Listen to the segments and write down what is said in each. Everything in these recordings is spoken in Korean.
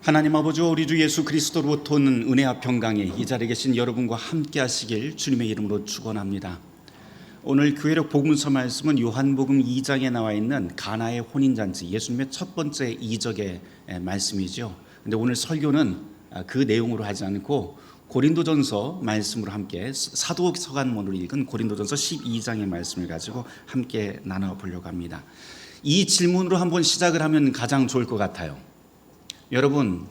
하나님 아버지, 우리 주 예수 그리스도로부터 오는 은혜와 평강이 이 자리에 계신 여러분과 함께 하시길 주님의 이름으로 축원합니다. 오늘 교회력 복음서 말씀은 요한복음 2장에 나와 있는 가나의 혼인잔치, 예수님의 첫 번째 이적의 말씀이죠. 근데 오늘 설교는 그 내용으로 하지 않고 고린도전서 말씀으로 함께 사도 서간문으로 읽은 고린도전서 12장의 말씀을 가지고 함께 나눠보려고 합니다. 이 질문으로 한번 시작을 하면 가장 좋을 것 같아요. 여러분,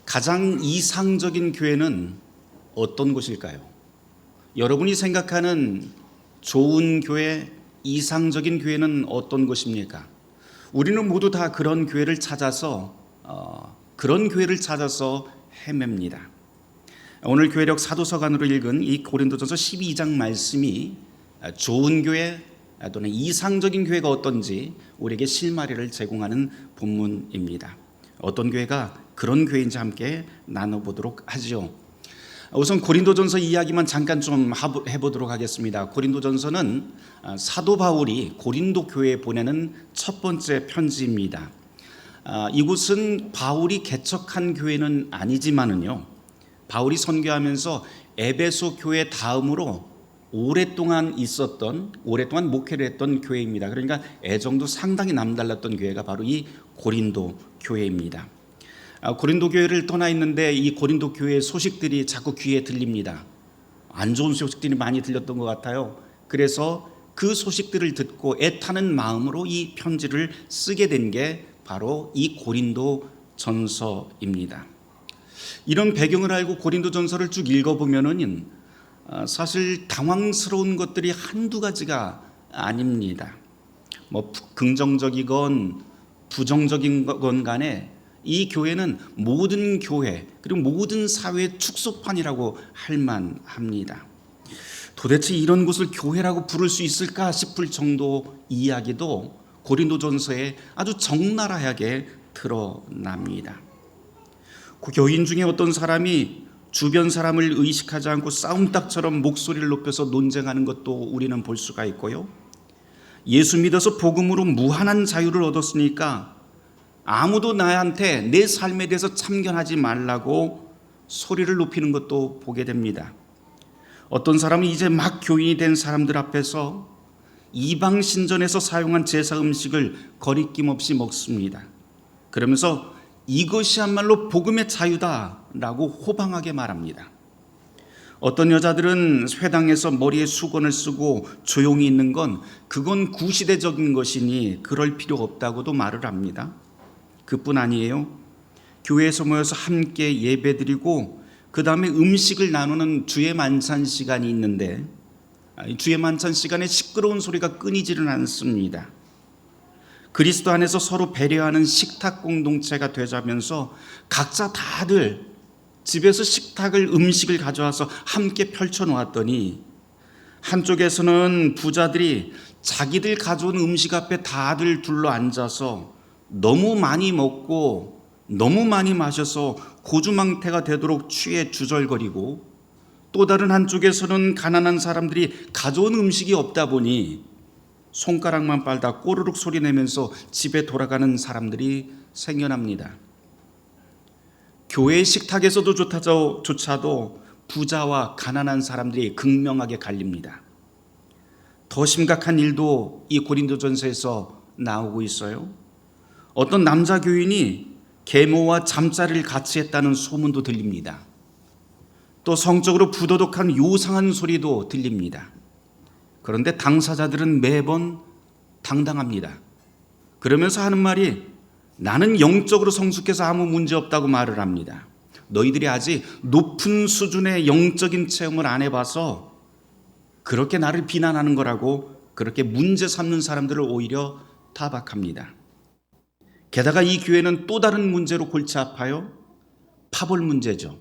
가장 이상적인 교회는 어떤 곳일까요? 여러분이 생각하는 좋은 교회, 이상적인 교회는 어떤 곳입니까? 우리는 모두 다 그런 교회를 찾아서 헤맵니다. 오늘 교회력 사도서간으로 읽은 이 고린도전서 12장 말씀이 좋은 교회 또는 이상적인 교회가 어떤지 우리에게 실마리를 제공하는 본문입니다. 어떤 교회가 그런 교회인지 함께 나눠보도록 하죠. 우선 고린도전서 이야기만 잠깐 좀 해보도록 하겠습니다. 고린도전서는 사도 바울이 고린도 교회에 보내는 첫 번째 편지입니다. 이곳은 바울이 개척한 교회는 아니지만은요, 바울이 선교하면서 에베소 교회 다음으로 오랫동안 목회를 했던 교회입니다. 그러니까 애정도 상당히 남달랐던 교회가 바로 이 고린도 교회입니다. 고린도 교회를 떠나 있는데 이 고린도 교회의 소식들이 자꾸 귀에 들립니다. 안 좋은 소식들이 많이 들렸던 것 같아요. 그래서 그 소식들을 듣고 애타는 마음으로 이 편지를 쓰게 된 게 바로 이 고린도 전서입니다. 이런 배경을 알고 고린도 전서를 쭉 읽어보면은 사실 당황스러운 것들이 한두 가지가 아닙니다. 긍정적이건 부정적인 건 간에 이 교회는 모든 교회 그리고 모든 사회의 축소판이라고 할 만합니다. 도대체 이런 곳을 교회라고 부를 수 있을까 싶을 정도 이야기도 고린도전서에 아주 적나라하게 드러납니다. 그 교인 중에 어떤 사람이 주변 사람을 의식하지 않고 싸움닭처럼 목소리를 높여서 논쟁하는 것도 우리는 볼 수가 있고요. 예수 믿어서 복음으로 무한한 자유를 얻었으니까 아무도 나한테 내 삶에 대해서 참견하지 말라고 소리를 높이는 것도 보게 됩니다. 어떤 사람은 이제 막 교인이 된 사람들 앞에서 이방 신전에서 사용한 제사 음식을 거리낌 없이 먹습니다. 그러면서 이것이야말로 복음의 자유다라고 호방하게 말합니다. 어떤 여자들은 회당에서 머리에 수건을 쓰고 조용히 있는 그건 구시대적인 것이니 그럴 필요 없다고도 말을 합니다. 그뿐 아니에요. 교회에서 모여서 함께 예배드리고 그 다음에 음식을 나누는 주의 만찬 시간이 있는데 주의 만찬 시간에 시끄러운 소리가 끊이지는 않습니다. 그리스도 안에서 서로 배려하는 식탁 공동체가 되자면서 각자 다들 집에서 음식을 가져와서 함께 펼쳐놓았더니 한쪽에서는 부자들이 자기들 가져온 음식 앞에 다들 둘러 앉아서 너무 많이 먹고 너무 많이 마셔서 고주망태가 되도록 취해 주절거리고, 또 다른 한쪽에서는 가난한 사람들이 가져온 음식이 없다 보니 손가락만 빨다 꼬르륵 소리 내면서 집에 돌아가는 사람들이 생겨납니다. 교회 식탁에서조차도 부자와 가난한 사람들이 극명하게 갈립니다. 더 심각한 일도 이 고린도전서에서 나오고 있어요. 어떤 남자 교인이 계모와 잠자리를 같이 했다는 소문도 들립니다. 또 성적으로 부도덕한 요상한 소리도 들립니다. 그런데 당사자들은 매번 당당합니다. 그러면서 하는 말이 나는 영적으로 성숙해서 아무 문제 없다고 말을 합니다. 너희들이 아직 높은 수준의 영적인 체험을 안 해봐서 그렇게 나를 비난하는 거라고 그렇게 문제 삼는 사람들을 오히려 타박합니다. 게다가 이 교회는 또 다른 문제로 골치 아파요. 파벌 문제죠.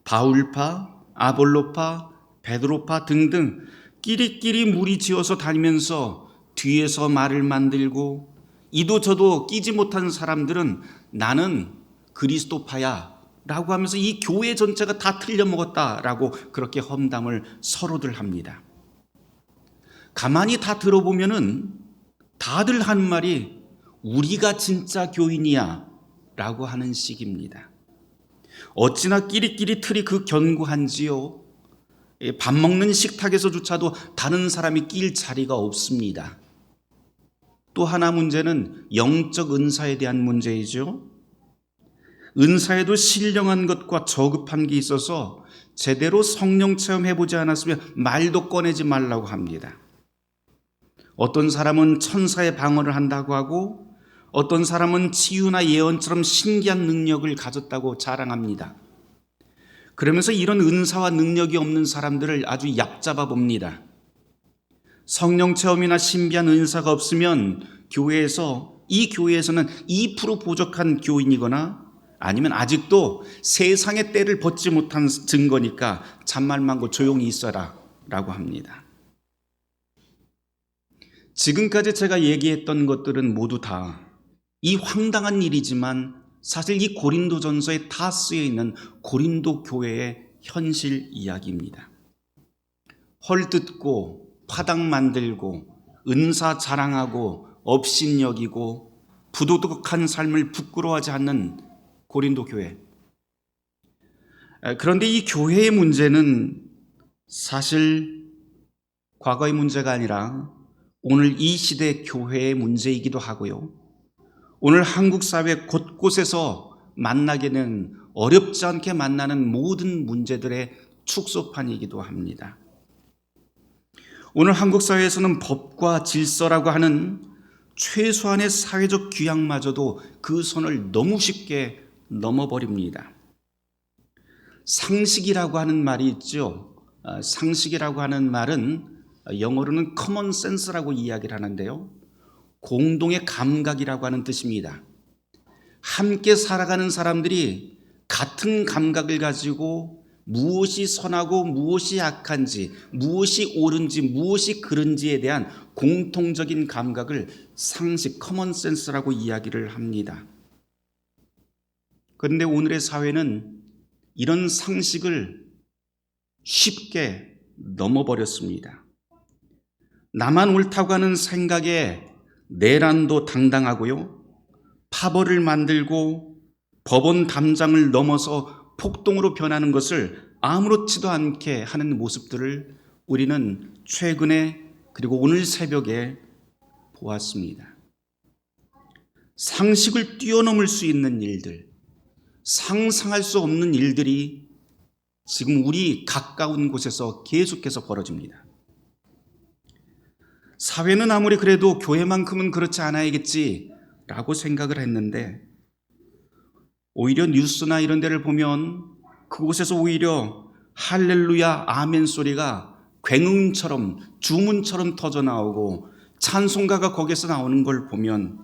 바울파, 아볼로파, 베드로파 등등 끼리끼리 무리지어서 다니면서 뒤에서 말을 만들고 이도 저도 끼지 못한 사람들은 나는 그리스도파야 라고 하면서 이 교회 전체가 다 틀려먹었다라고 그렇게 험담을 서로들 합니다. 가만히 다 들어보면은 다들 하는 말이 우리가 진짜 교인이야 라고 하는 식입니다. 어찌나 끼리끼리 틀이 그 견고한지요. 밥 먹는 식탁에서조차도 다른 사람이 낄 자리가 없습니다. 또 하나 문제는 영적 은사에 대한 문제이죠. 은사에도 신령한 것과 저급한 게 있어서 제대로 성령 체험해보지 않았으면 말도 꺼내지 말라고 합니다. 어떤 사람은 천사의 방언을 한다고 하고 어떤 사람은 치유나 예언처럼 신기한 능력을 가졌다고 자랑합니다. 그러면서 이런 은사와 능력이 없는 사람들을 아주 얕잡아 봅니다. 성령 체험이나 신비한 은사가 없으면 이 교회에서는 2% 부족한 교인이거나 아니면 아직도 세상의 때를 벗지 못한 증거니까 잔말 말고 조용히 있어라 라고 합니다. 지금까지 제가 얘기했던 것들은 모두 다 이 황당한 일이지만 사실 이 고린도전서에 다 쓰여 있는 고린도 교회의 현실 이야기입니다. 헐뜯고 화당 만들고 은사 자랑하고 업신여기고 부도덕한 삶을 부끄러워하지 않는 고린도 교회. 그런데 이 교회의 문제는 사실 과거의 문제가 아니라 오늘 이 시대 교회의 문제이기도 하고요. 오늘 한국 사회 곳곳에서 만나게 된 어렵지 않게 만나는 모든 문제들의 축소판이기도 합니다. 오늘 한국 사회에서는 법과 질서라고 하는 최소한의 사회적 규약마저도 그 선을 너무 쉽게 넘어버립니다. 상식이라고 하는 말이 있죠. 상식이라고 하는 말은 영어로는 common sense라고 이야기를 하는데요. 공동의 감각이라고 하는 뜻입니다. 함께 살아가는 사람들이 같은 감각을 가지고 무엇이 선하고 무엇이 악한지, 무엇이 옳은지, 무엇이 그른지에 대한 공통적인 감각을 상식, common sense라고 이야기를 합니다. 그런데 오늘의 사회는 이런 상식을 쉽게 넘어버렸습니다. 나만 옳다고 하는 생각에 내란도 당당하고요. 파벌을 만들고 법원 담장을 넘어서 폭동으로 변하는 것을 아무렇지도 않게 하는 모습들을 우리는 최근에 그리고 오늘 새벽에 보았습니다. 상식을 뛰어넘을 수 있는 일들, 상상할 수 없는 일들이 지금 우리 가까운 곳에서 계속해서 벌어집니다. 사회는 아무리 그래도 교회만큼은 그렇지 않아야겠지라고 생각을 했는데 오히려 뉴스나 이런 데를 보면 그곳에서 오히려 할렐루야 아멘 소리가 굉음처럼 주문처럼 터져나오고 찬송가가 거기서 나오는 걸 보면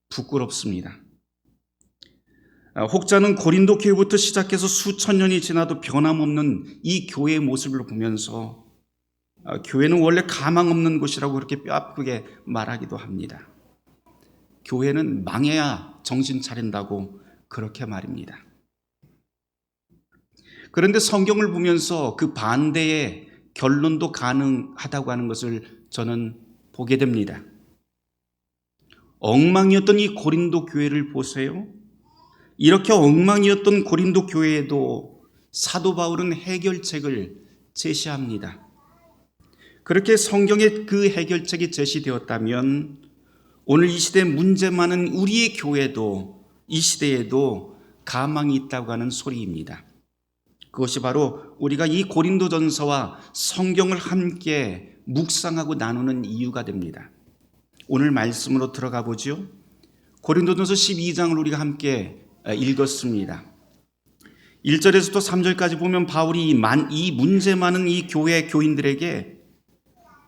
부끄럽습니다. 혹자는 고린도 교회부터 시작해서 수천 년이 지나도 변함없는 이 교회의 모습을 보면서 교회는 원래 가망 없는 곳이라고 그렇게 뼈 아프게 말하기도 합니다. 교회는 망해야 정신 차린다고 그렇게 말입니다. 그런데 성경을 보면서 그 반대의 결론도 가능하다고 하는 것을 저는 보게 됩니다. 엉망이었던 이 고린도 교회를 보세요. 이렇게 엉망이었던 고린도 교회에도 사도 바울은 해결책을 제시합니다. 그렇게 성경에 그 해결책이 제시되었다면 오늘 이 시대에 문제 많은 우리의 교회도 이 시대에도 가망이 있다고 하는 소리입니다. 그것이 바로 우리가 이 고린도전서와 성경을 함께 묵상하고 나누는 이유가 됩니다. 오늘 말씀으로 들어가 보죠. 고린도전서 12장을 우리가 함께 읽었습니다. 1절에서부터 3절까지 보면 바울이 이 문제 많은 이 교회 교인들에게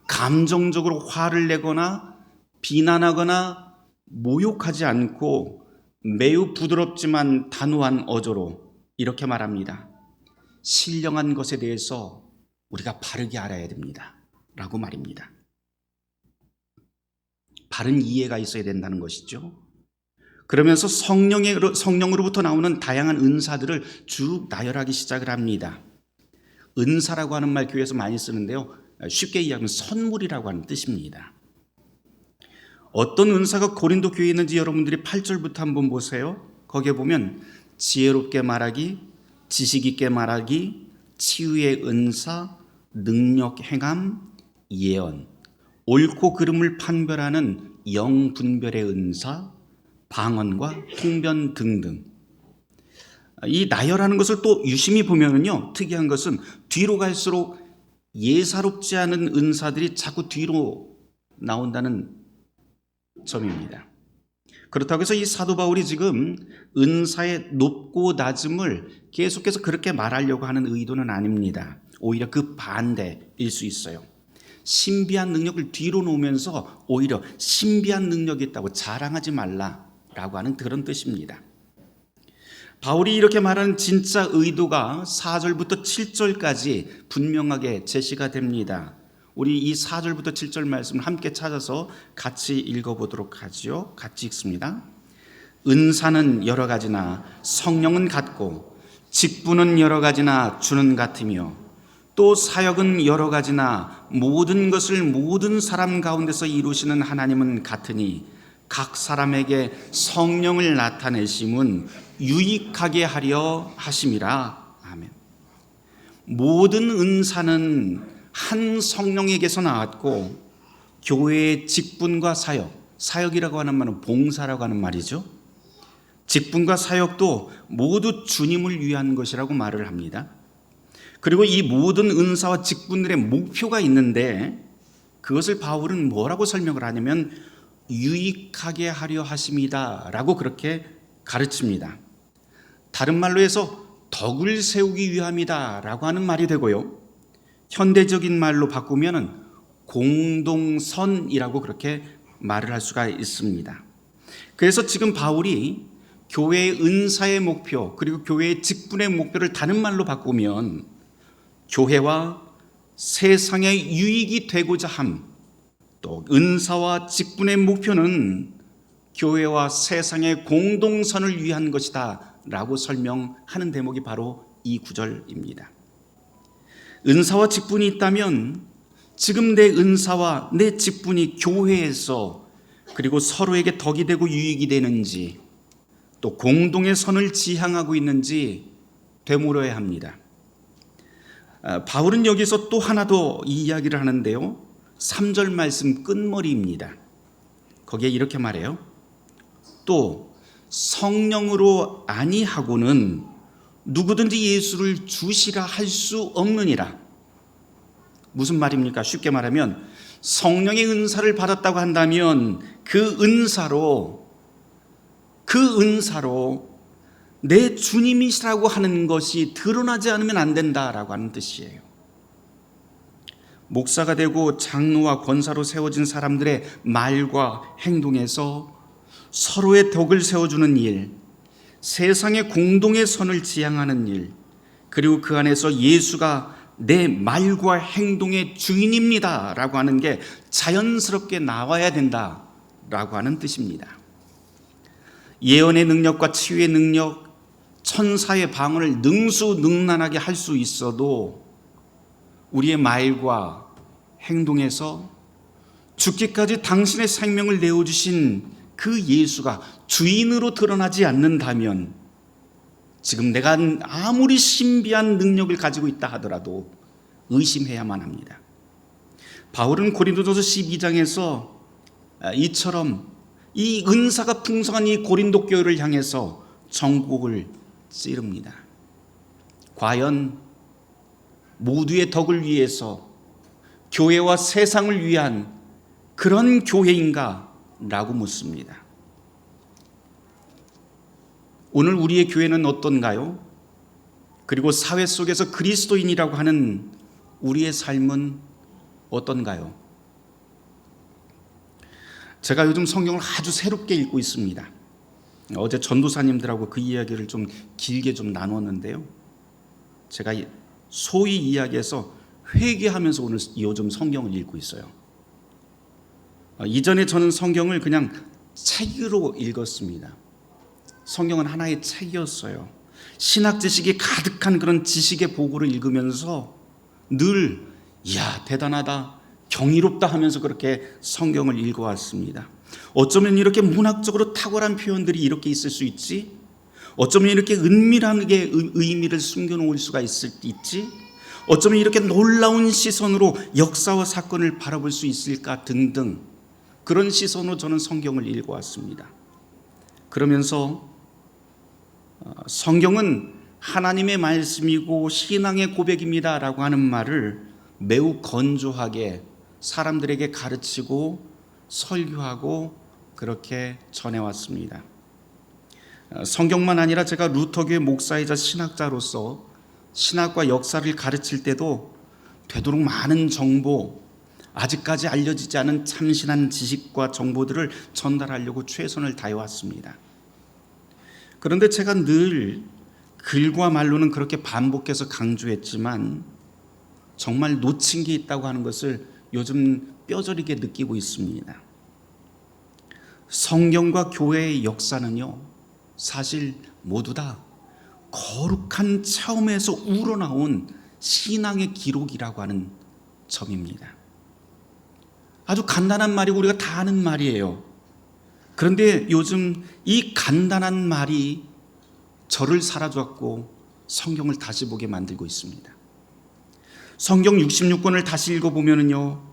감정적으로 화를 내거나 비난하거나 모욕하지 않고 매우 부드럽지만 단호한 어조로 이렇게 말합니다. 신령한 것에 대해서 우리가 바르게 알아야 됩니다. 라고 말입니다. 바른 이해가 있어야 된다는 것이죠. 그러면서 성령으로부터 나오는 다양한 은사들을 쭉 나열하기 시작을 합니다. 은사라고 하는 말 교회에서 많이 쓰는데요. 쉽게 이야기하면 선물이라고 하는 뜻입니다. 어떤 은사가 고린도 교회에 있는지 여러분들이 8절부터 한번 보세요. 거기에 보면 지혜롭게 말하기, 지식 있게 말하기, 치유의 은사, 능력 행함, 예언, 옳고 그름을 판별하는 영분별의 은사, 방언과 통변 등등. 이 나열하는 것을 또 유심히 보면은요, 특이한 것은 뒤로 갈수록 예사롭지 않은 은사들이 자꾸 뒤로 나온다는 점입니다. 그렇다고 해서 이 사도 바울이 지금 은사의 높고 낮음을 계속해서 그렇게 말하려고 하는 의도는 아닙니다. 오히려 그 반대일 수 있어요. 신비한 능력을 뒤로 놓으면서 오히려 신비한 능력이 있다고 자랑하지 말라라고 하는 그런 뜻입니다. 바울이 이렇게 말하는 진짜 의도가 4절부터 7절까지 분명하게 제시가 됩니다. 우리 이 4절부터 7절 말씀을 함께 찾아서 같이 읽어보도록 하죠. 같이 읽습니다. 은사는 여러 가지나 성령은 같고 직분은 여러 가지나 주는 같으며 또 사역은 여러 가지나 모든 것을 모든 사람 가운데서 이루시는 하나님은 같으니 각 사람에게 성령을 나타내심은 유익하게 하려 하심이라. 아멘. 모든 은사는 한 성령에게서 나왔고 교회의 직분과 사역이라고 하는 말은 봉사라고 하는 말이죠. 직분과 사역도 모두 주님을 위한 것이라고 말을 합니다. 그리고 이 모든 은사와 직분들의 목표가 있는데 그것을 바울은 뭐라고 설명을 하냐면 유익하게 하려 하심이다 라고 그렇게 가르칩니다. 다른 말로 해서 덕을 세우기 위함이다 라고 하는 말이 되고요, 현대적인 말로 바꾸면 공동선이라고 그렇게 말을 할 수가 있습니다. 그래서 지금 바울이 교회의 은사의 목표 그리고 교회의 직분의 목표를 다른 말로 바꾸면 교회와 세상의 유익이 되고자 함, 또 은사와 직분의 목표는 교회와 세상의 공동선을 위한 것이다 라고 설명하는 대목이 바로 이 구절입니다. 은사와 직분이 있다면 지금 내 은사와 내 직분이 교회에서 그리고 서로에게 덕이 되고 유익이 되는지 또 공동의 선을 지향하고 있는지 되물어야 합니다. 바울은 여기서 또 하나 더 이 이야기를 하는데요, 3절 말씀 끝머리입니다. 거기에 이렇게 말해요. 또 성령으로 아니하고는 누구든지 예수를 주시라 할 수 없느니라. 무슨 말입니까? 쉽게 말하면 성령의 은사를 받았다고 한다면 그 은사로 내 주님이시라고 하는 것이 드러나지 않으면 안 된다라고 하는 뜻이에요. 목사가 되고 장로와 권사로 세워진 사람들의 말과 행동에서 서로의 덕을 세워주는 일, 세상의 공동의 선을 지향하는 일, 그리고 그 안에서 예수가 내 말과 행동의 주인입니다 라고 하는 게 자연스럽게 나와야 된다라고 하는 뜻입니다. 예언의 능력과 치유의 능력, 천사의 방언을 능수능란하게 할 수 있어도 우리의 말과 행동에서 죽기까지 당신의 생명을 내어주신 그 예수가 주인으로 드러나지 않는다면 지금 내가 아무리 신비한 능력을 가지고 있다 하더라도 의심해야만 합니다. 바울은 고린도전서 12장에서 이처럼 이 은사가 풍성한 이 고린도 교회를 향해서 정곡을 찌릅니다. 과연 모두의 덕을 위해서 교회와 세상을 위한 그런 교회인가? 라고 묻습니다. 오늘 우리의 교회는 어떤가요? 그리고 사회 속에서 그리스도인이라고 하는 우리의 삶은 어떤가요? 제가 요즘 성경을 아주 새롭게 읽고 있습니다. 어제 전도사님들하고 그 이야기를 좀 길게 좀 나눴는데요, 제가 소위 이야기해서 회개하면서 오늘 요즘 성경을 읽고 있어요. 이전에 저는 성경을 그냥 책으로 읽었습니다. 성경은 하나의 책이었어요. 신학 지식이 가득한 그런 지식의 보고를 읽으면서 늘 이야 대단하다, 경이롭다 하면서 그렇게 성경을 읽어왔습니다. 어쩌면 이렇게 문학적으로 탁월한 표현들이 이렇게 있을 수 있지? 어쩌면 이렇게 은밀하게 의미를 숨겨놓을 수가 있지? 어쩌면 이렇게 놀라운 시선으로 역사와 사건을 바라볼 수 있을까 등등, 그런 시선으로 저는 성경을 읽어왔습니다. 그러면서 성경은 하나님의 말씀이고 신앙의 고백입니다 라고 하는 말을 매우 건조하게 사람들에게 가르치고 설교하고 그렇게 전해왔습니다. 성경만 아니라 제가 루터교의 목사이자 신학자로서 신학과 역사를 가르칠 때도 되도록 많은 정보, 아직까지 알려지지 않은 참신한 지식과 정보들을 전달하려고 최선을 다해왔습니다. 그런데 제가 늘 글과 말로는 그렇게 반복해서 강조했지만 정말 놓친 게 있다고 하는 것을 요즘 뼈저리게 느끼고 있습니다. 성경과 교회의 역사는요, 사실 모두 다 거룩한 체험에서 우러나온 신앙의 기록이라고 하는 점입니다. 아주 간단한 말이고 우리가 다 아는 말이에요. 그런데 요즘 이 간단한 말이 저를 사로잡고 성경을 다시 보게 만들고 있습니다. 성경 66권을 다시 읽어보면요,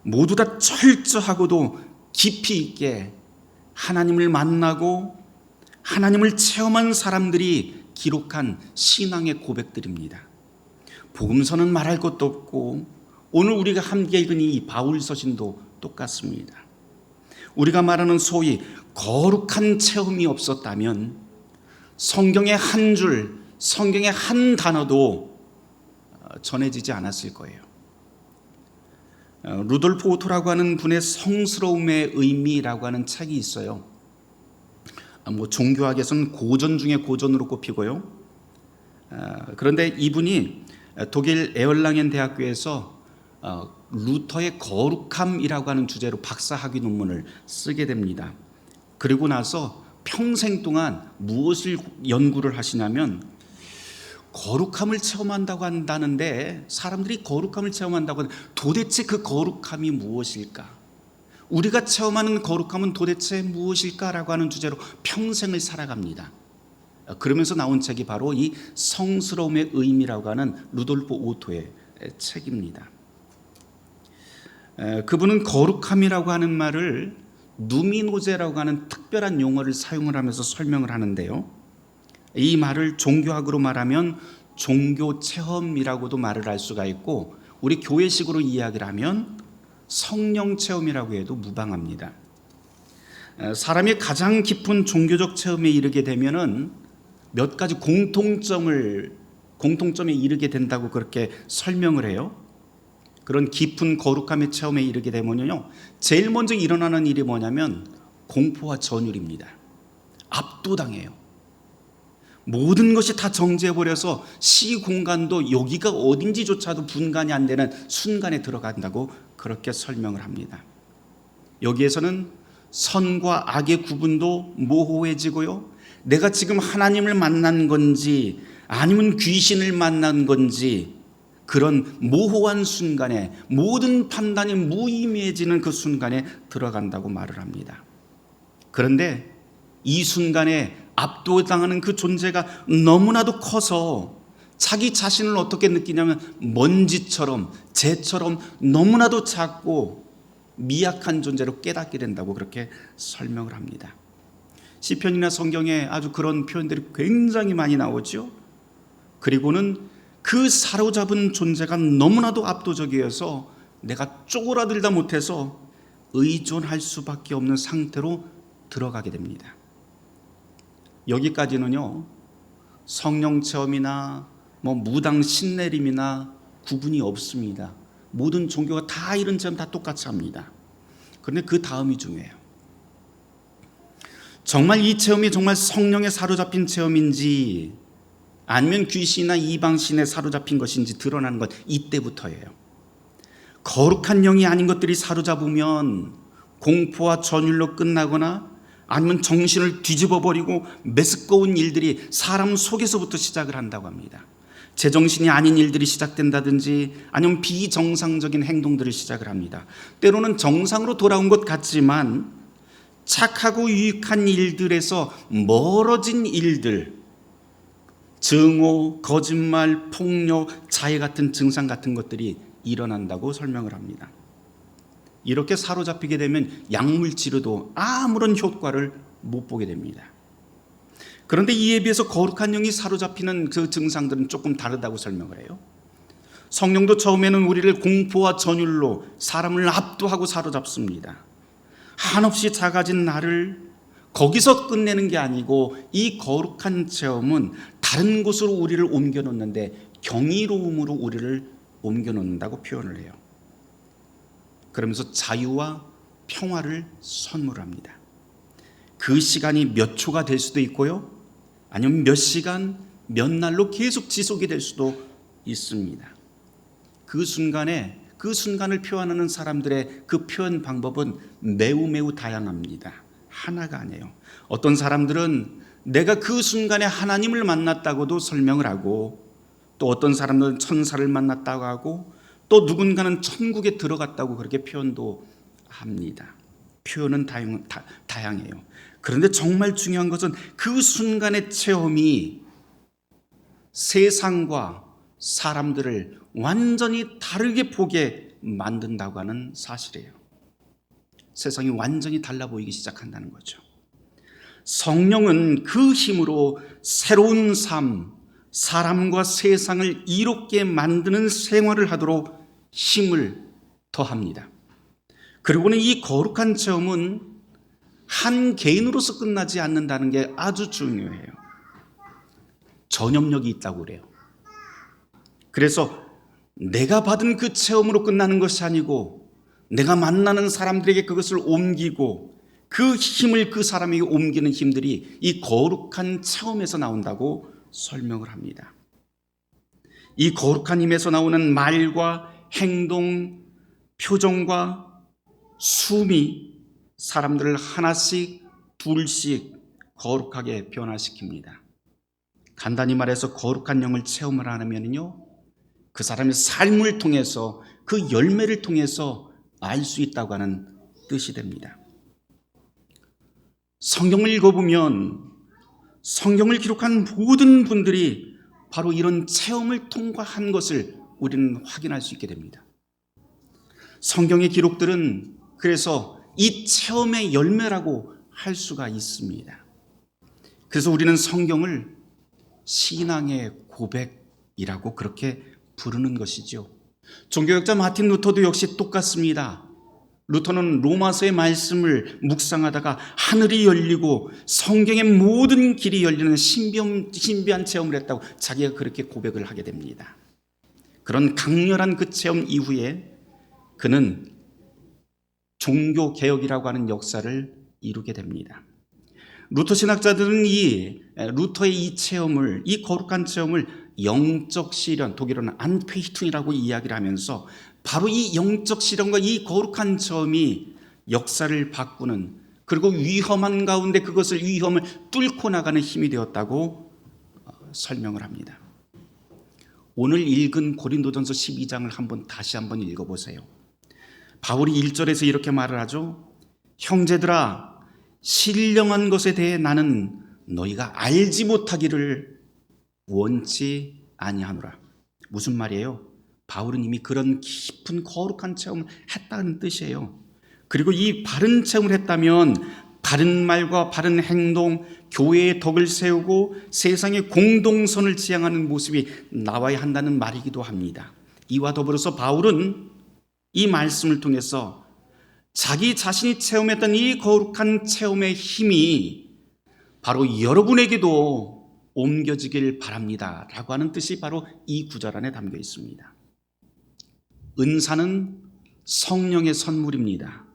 모두 다 철저하고도 깊이 있게 하나님을 만나고 하나님을 체험한 사람들이 기록한 신앙의 고백들입니다. 복음서는 말할 것도 없고 오늘 우리가 함께 읽은 이 바울서신도 똑같습니다. 우리가 말하는 소위 거룩한 체험이 없었다면 성경의 한 줄, 성경의 한 단어도 전해지지 않았을 거예요. 루돌프 오토라고 하는 분의 성스러움의 의미라고 하는 책이 있어요. 종교학에서는 고전 중에 고전으로 꼽히고요. 그런데 이분이 독일 에얼랑엔 대학교에서 루터의 거룩함이라고 하는 주제로 박사학위 논문을 쓰게 됩니다. 그리고 나서 평생 동안 무엇을 연구를 하시냐면, 거룩함을 체험한다고 한다는데 사람들이 거룩함을 체험한다고 하는데 도대체 그 거룩함이 무엇일까? 우리가 체험하는 거룩함은 도대체 무엇일까라고 하는 주제로 평생을 살아갑니다. 그러면서 나온 책이 바로 이 성스러움의 의미라고 하는 루돌프 오토의 책입니다. 그분은 거룩함이라고 하는 말을 누미노제라고 하는 특별한 용어를 사용을 하면서 설명을 하는데요, 이 말을 종교학으로 말하면 종교 체험이라고도 말을 할 수가 있고, 우리 교회식으로 이야기를 하면 성령 체험이라고 해도 무방합니다. 사람이 가장 깊은 종교적 체험에 이르게 되면은 몇 가지 공통점에 이르게 된다고 그렇게 설명을 해요. 그런 깊은 거룩함의 체험에 이르게 되면요, 제일 먼저 일어나는 일이 뭐냐면 공포와 전율입니다. 압도당해요. 모든 것이 다 정지해버려서 시공간도 여기가 어딘지조차도 분간이 안 되는 순간에 들어간다고 그렇게 설명을 합니다. 여기에서는 선과 악의 구분도 모호해지고요, 내가 지금 하나님을 만난 건지 아니면 귀신을 만난 건지 그런 모호한 순간에 모든 판단이 무의미해지는 그 순간에 들어간다고 말을 합니다. 그런데 이 순간에 압도당하는 그 존재가 너무나도 커서 자기 자신을 어떻게 느끼냐면 먼지처럼 재처럼 너무나도 작고 미약한 존재로 깨닫게 된다고 그렇게 설명을 합니다. 시편이나 성경에 아주 그런 표현들이 굉장히 많이 나오죠. 그리고는 그 사로잡은 존재가 너무나도 압도적이어서 내가 쪼그라들다 못해서 의존할 수밖에 없는 상태로 들어가게 됩니다. 여기까지는요, 성령 체험이나 무당 신내림이나 구분이 없습니다. 모든 종교가 다 이런 체험 다 똑같이 합니다. 그런데 그 다음이 중요해요. 정말 이 체험이 정말 성령에 사로잡힌 체험인지 아니면 귀신이나 이방신에 사로잡힌 것인지 드러나는 건 이때부터예요. 거룩한 영이 아닌 것들이 사로잡으면 공포와 전율로 끝나거나 아니면 정신을 뒤집어버리고 메스꺼운 일들이 사람 속에서부터 시작을 한다고 합니다. 제정신이 아닌 일들이 시작된다든지 아니면 비정상적인 행동들을 시작을 합니다. 때로는 정상으로 돌아온 것 같지만 착하고 유익한 일들에서 멀어진 일들, 증오, 거짓말, 폭력, 자해 같은 증상 같은 것들이 일어난다고 설명을 합니다. 이렇게 사로잡히게 되면 약물 치료도 아무런 효과를 못 보게 됩니다. 그런데 이에 비해서 거룩한 영이 사로잡히는 그 증상들은 조금 다르다고 설명을 해요. 성령도 처음에는 우리를 공포와 전율로 사람을 압도하고 사로잡습니다. 한없이 작아진 나를 거기서 끝내는 게 아니고 이 거룩한 체험은 다른 곳으로 우리를 옮겨 놓는데 경이로움으로 우리를 옮겨 놓는다고 표현을 해요. 그러면서 자유와 평화를 선물합니다. 그 시간이 몇 초가 될 수도 있고요, 아니면 몇 시간, 몇 날로 계속 지속이 될 수도 있습니다. 그 순간을 표현하는 사람들의 그 표현 방법은 매우 다양합니다. 하나가 아니에요. 어떤 사람들은 내가 그 순간에 하나님을 만났다고도 설명을 하고, 또 어떤 사람들은 천사를 만났다고 하고, 또 누군가는 천국에 들어갔다고 그렇게 표현도 합니다. 표현은 다양해요. 그런데 정말 중요한 것은 그 순간의 체험이 세상과 사람들을 완전히 다르게 보게 만든다고 하는 사실이에요. 세상이 완전히 달라 보이기 시작한다는 거죠. 성령은 그 힘으로 새로운 삶, 사람과 세상을 이롭게 만드는 생활을 하도록 힘을 더합니다. 그리고는 이 거룩한 체험은 한 개인으로서 끝나지 않는다는 게 아주 중요해요. 전염력이 있다고 그래요. 그래서 내가 받은 그 체험으로 끝나는 것이 아니고, 내가 만나는 사람들에게 그것을 옮기고 그 힘을 그 사람에게 옮기는 힘들이 이 거룩한 체험에서 나온다고 설명을 합니다. 이 거룩한 힘에서 나오는 말과 행동, 표정과 숨이 사람들을 하나씩 둘씩 거룩하게 변화시킵니다. 간단히 말해서 거룩한 영을 체험을 하면요, 그 사람의 삶을 통해서, 그 열매를 통해서 알 수 있다고 하는 뜻이 됩니다. 성경을 읽어보면 성경을 기록한 모든 분들이 바로 이런 체험을 통과한 것을 우리는 확인할 수 있게 됩니다. 성경의 기록들은 그래서 이 체험의 열매라고 할 수가 있습니다. 그래서 우리는 성경을 신앙의 고백이라고 그렇게 부르는 것이죠. 종교학자 마틴 루터도 역시 똑같습니다. 루터는 로마서의 말씀을 묵상하다가 하늘이 열리고 성경의 모든 길이 열리는 신비한 체험을 했다고 자기가 그렇게 고백을 하게 됩니다. 그런 강렬한 그 체험 이후에 그는 종교개혁이라고 하는 역사를 이루게 됩니다. 루터 신학자들은 루터의 이 체험을, 이 거룩한 체험을 영적 시련, 독일어는 안페이퉁이라고 이야기를 하면서 바로 이 영적 시련과 이 거룩한 체험이 역사를 바꾸는, 그리고 위험한 가운데 위험을 뚫고 나가는 힘이 되었다고 설명을 합니다. 오늘 읽은 고린도전서 12장을 다시 한번 읽어보세요. 바울이 1절에서 이렇게 말을 하죠. 형제들아, 신령한 것에 대해 나는 너희가 알지 못하기를 원치 아니하노라. 무슨 말이에요? 바울은 이미 그런 깊은 거룩한 체험을 했다는 뜻이에요. 그리고 이 바른 체험을 했다면 바른 말과 바른 행동, 교회의 덕을 세우고 세상의 공동선을 지향하는 모습이 나와야 한다는 말이기도 합니다. 이와 더불어서 바울은 이 말씀을 통해서 자기 자신이 체험했던 이 거룩한 체험의 힘이 바로 여러분에게도 옮겨지길 바랍니다 라고 하는 뜻이 바로 이 구절 안에 담겨 있습니다. 은사는 성령의 선물입니다.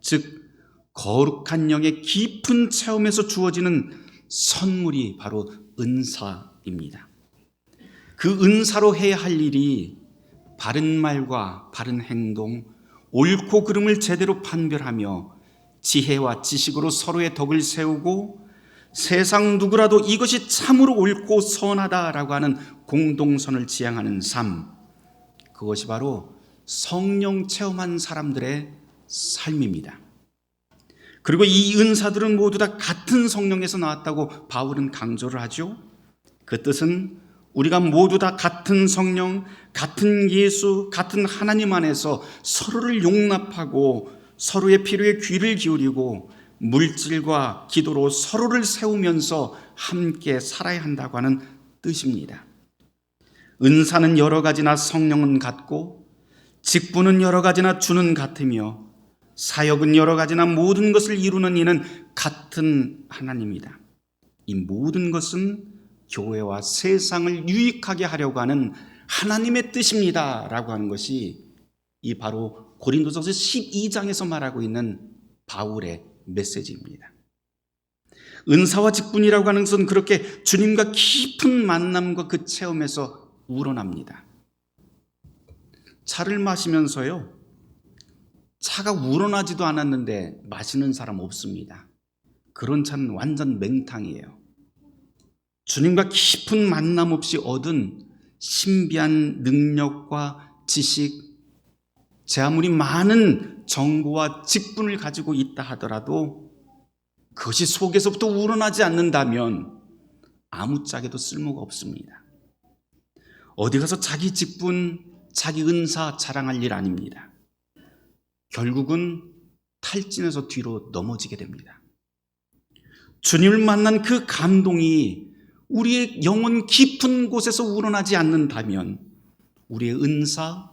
즉 거룩한 영의 깊은 체험에서 주어지는 선물이 바로 은사입니다. 그 은사로 해야 할 일이 바른 말과 바른 행동, 옳고 그름을 제대로 판별하며 지혜와 지식으로 서로의 덕을 세우고 세상 누구라도 이것이 참으로 옳고 선하다라고 하는 공동선을 지향하는 삶, 그것이 바로 성령 체험한 사람들의 삶입니다. 그리고 이 은사들은 모두 다 같은 성령에서 나왔다고 바울은 강조를 하죠. 그 뜻은 우리가 모두 다 같은 성령, 같은 예수, 같은 하나님 안에서 서로를 용납하고 서로의 필요에 귀를 기울이고 물질과 기도로 서로를 세우면서 함께 살아야 한다고 하는 뜻입니다. 은사는 여러 가지나 성령은 같고, 직분은 여러 가지나 주는 같으며, 사역은 여러 가지나 모든 것을 이루는 이는 같은 하나님이다. 이 모든 것은 교회와 세상을 유익하게 하려고 하는 하나님의 뜻입니다 라고 하는 것이 이 바로 고린도전서 12장에서 말하고 있는 바울의 메시지입니다. 은사와 직분이라고 하는 것은 그렇게 주님과 깊은 만남과 그 체험에서 우러납니다. 차를 마시면서요, 차가 우러나지도 않았는데 마시는 사람 없습니다. 그런 차는 완전 맹탕이에요. 주님과 깊은 만남 없이 얻은 신비한 능력과 지식, 제 아무리 많은 정보와 직분을 가지고 있다 하더라도 그것이 속에서부터 우러나지 않는다면 아무짝에도 쓸모가 없습니다. 어디 가서 자기 직분, 자기 은사 자랑할 일 아닙니다. 결국은 탈진해서 뒤로 넘어지게 됩니다. 주님을 만난 그 감동이 우리의 영혼 깊은 곳에서 우러나지 않는다면 우리의 은사,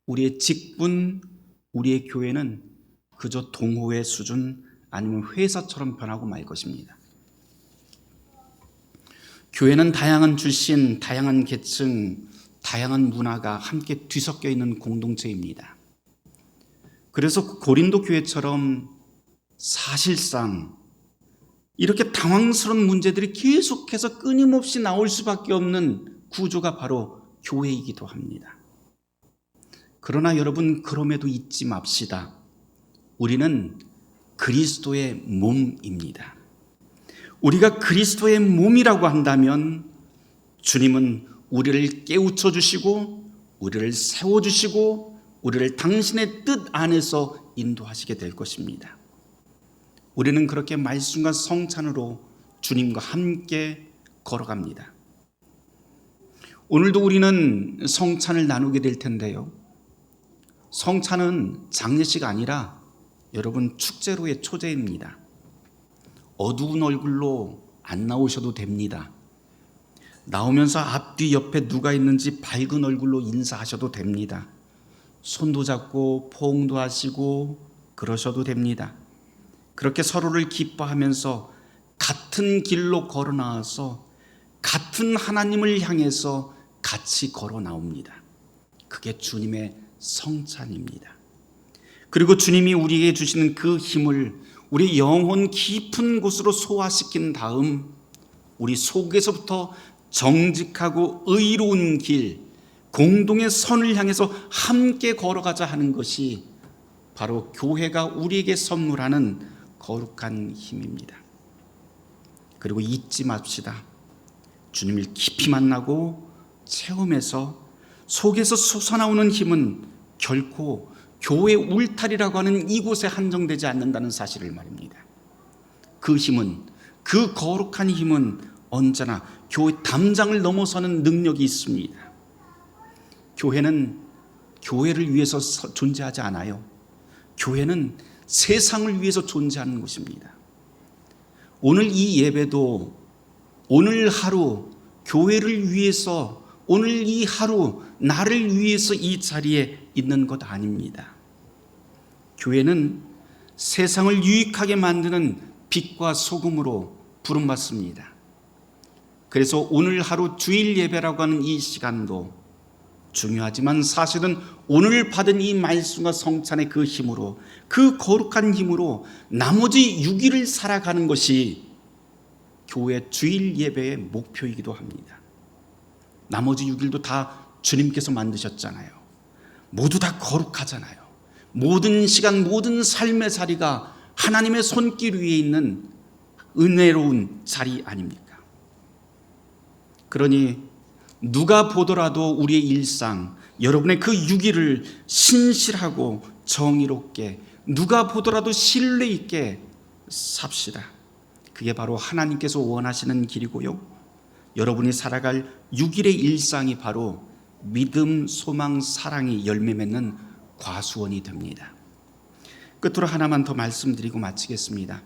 우리의 직분, 우리의 교회는 그저 동호회 수준 아니면 회사처럼 변하고 말 것입니다. 교회는 다양한 출신, 다양한 계층, 다양한 문화가 함께 뒤섞여 있는 공동체입니다. 그래서 고린도 교회처럼 사실상 이렇게 당황스러운 문제들이 계속해서 끊임없이 나올 수밖에 없는 구조가 바로 교회이기도 합니다. 그러나 여러분, 그럼에도 잊지 맙시다. 우리는 그리스도의 몸입니다. 우리가 그리스도의 몸이라고 한다면 주님은 우리를 깨우쳐 주시고 우리를 세워주시고 우리를 당신의 뜻 안에서 인도하시게 될 것입니다. 우리는 그렇게 말씀과 성찬으로 주님과 함께 걸어갑니다. 오늘도 우리는 성찬을 나누게 될 텐데요, 성찬은 장례식 아니라 여러분 축제로의 초대입니다. 어두운 얼굴로 안 나오셔도 됩니다. 나오면서 앞뒤 옆에 누가 있는지 밝은 얼굴로 인사하셔도 됩니다. 손도 잡고 포옹도 하시고 그러셔도 됩니다. 그렇게 서로를 기뻐하면서 같은 길로 걸어 나와서 같은 하나님을 향해서 같이 걸어 나옵니다. 그게 주님의 성찬입니다. 그리고 주님이 우리에게 주시는 그 힘을 우리 영혼 깊은 곳으로 소화시킨 다음 우리 속에서부터 정직하고 의로운 길, 공동의 선을 향해서 함께 걸어가자 하는 것이 바로 교회가 우리에게 선물하는 거룩한 힘입니다. 그리고 잊지 맙시다. 주님을 깊이 만나고 체험해서 속에서 솟아나오는 힘은 결코 교회 울타리라고 하는 이곳에 한정되지 않는다는 사실을 말입니다. 그 힘은, 그 거룩한 힘은 언제나 교회 담장을 넘어서는 능력이 있습니다. 교회는 교회를 위해서 존재하지 않아요. 교회는 세상을 위해서 존재하는 것입니다. 오늘 이 예배도 오늘 하루 교회를 위해서, 오늘 이 하루 나를 위해서 이 자리에 있는 것 아닙니다. 교회는 세상을 유익하게 만드는 빛과 소금으로 부름받습니다. 그래서 오늘 하루 주일 예배라고 하는 이 시간도 중요하지만 사실은 오늘 받은 이 말씀과 성찬의 그 힘으로, 그 거룩한 힘으로 나머지 6일을 살아가는 것이 교회 주일 예배의 목표이기도 합니다. 나머지 6일도 다 주님께서 만드셨잖아요. 모두 다 거룩하잖아요. 모든 시간, 모든 삶의 자리가 하나님의 손길 위에 있는 은혜로운 자리 아닙니까? 그러니 누가 보더라도 우리의 일상, 여러분의 그 6일을 신실하고 정의롭게, 누가 보더라도 신뢰 있게 삽시다. 그게 바로 하나님께서 원하시는 길이고요. 여러분이 살아갈 6일의 일상이 바로 믿음, 소망, 사랑이 열매 맺는 과수원이 됩니다. 끝으로 하나만 더 말씀드리고 마치겠습니다.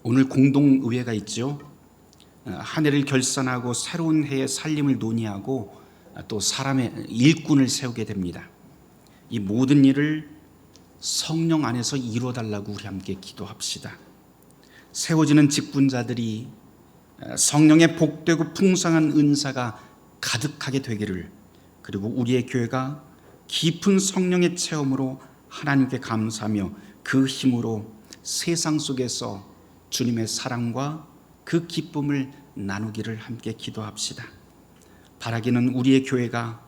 오늘 공동의회가 있죠. 한 해를 결산하고 새로운 해의 살림을 논의하고 또 사람의 일꾼을 세우게 됩니다. 이 모든 일을 성령 안에서 이루어달라고 우리 함께 기도합시다. 세워지는 직분자들이 성령의 복되고 풍성한 은사가 가득하게 되기를, 그리고 우리의 교회가 깊은 성령의 체험으로 하나님께 감사하며 그 힘으로 세상 속에서 주님의 사랑과 그 기쁨을 나누기를 함께 기도합시다. 바라기는 우리의 교회가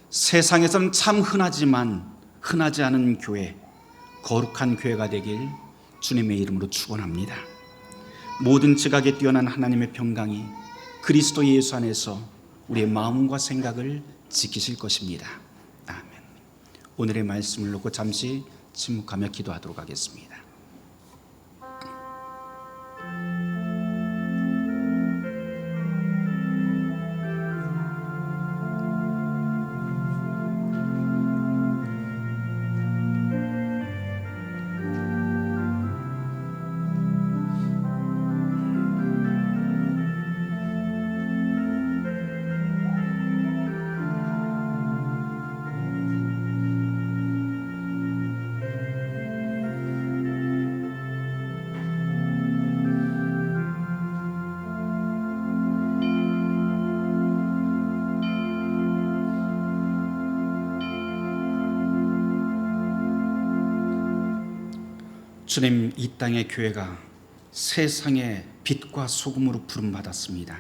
세상에서는 참 흔하지만 흔하지 않은 교회, 거룩한 교회가 되길 주님의 이름으로 축원합니다. 모든 지각에 뛰어난 하나님의 평강이 그리스도 예수 안에서 우리의 마음과 생각을 지키실 것입니다. 아멘. 오늘의 말씀을 놓고 잠시 침묵하며 기도하도록 하겠습니다. 주님, 이 땅의 교회가 세상의 빛과 소금으로 부름받았습니다.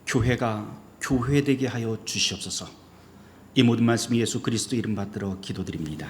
교회가 교회되게 하여 주시옵소서. 이 모든 말씀 예수 그리스도 이름 받들어 기도드립니다.